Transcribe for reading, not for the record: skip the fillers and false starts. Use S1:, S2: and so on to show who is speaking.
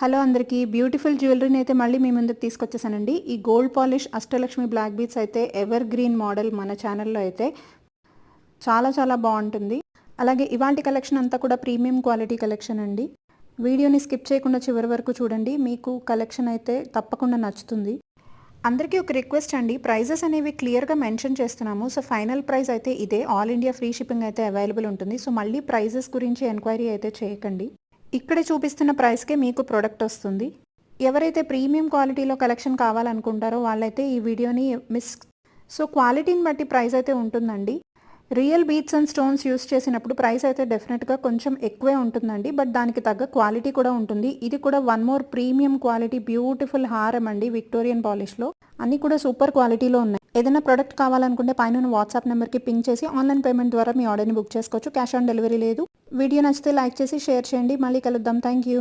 S1: Hello అందరికీ beautiful జ్యువెలరీని అయితే మళ్ళీ మీ ముందుకు తీసుకొచ్చేసానండి. ఈ gold polish Ashtalakshmi black beads అయితే ఎవర్ గ్రీన్ మోడల్ మన ఛానల్లో అయితే చాలా చాలా బాగుంటుంది. అలాగే ఇవాంటి కలెక్షన్ అంతా కూడా ప్రీమియం క్వాలిటీ కలెక్షన్ అండి. వీడియోని స్కిప్ చేయకుండా చివరి వరకు చూడండి, మీకు కలెక్షన్ అయితే తప్పకుండా నచ్చుతుంది. అందరికీ ఒక రిక్వెస్ట్ అండి, ప్రైజెస్ అనేవి క్లియర్గా మెన్షన్ చేస్తున్నాము. సో ఫైనల్ ప్రైస్ అయితే ఇదే, ఆల్ ఇండియా ఫ్రీ షిప్పింగ్ అయితే అవైలబుల్ ఉంటుంది. సో మళ్ళీ ప్రైజెస్ గురించి ఎంక్వైరీ అయితే చేయకండి. ఇక్కడ చూపిస్తున్న ప్రైస్కే మీకు ప్రోడక్ట్ వస్తుంది. ఎవరైతే ప్రీమియం క్వాలిటీలో కలెక్షన్ కావాలనుకుంటారో వాళ్ళైతే ఈ వీడియోని సో క్వాలిటీని బట్టి ప్రైస్ అయితే ఉంటుందండి. Real beads and stones use చేసినప్పుడు ప్రైస్ అయితే డెఫినెట్గా కొంచెం ఎక్కువే ఉంటుందండి, బట్ దానికి తగ్గ క్వాలిటీ కూడా ఉంటుంది. ఇది కూడా one more premium quality beautiful హారం అండి, విక్టోరియన్ పాలిష్లో. అన్నీ కూడా సూపర్ క్వాలిటీలో ఉన్నాయి. ఏదైనా ప్రోడక్ట్ కావాలనుకుంటే పైన వాట్సాప్ నెంబర్కి పింక్ చేసి ఆన్లైన్ పేమెంట్ ద్వారా మీ ఆర్డర్ని బుక్ చేసుకోవచ్చు. క్యాష్ ఆన్ డెలివరీ లేదు. వీడియో నచ్చితే లైక్ చేసి షేర్ చేయండి. మళ్ళీ కలుద్దాం. Thank you.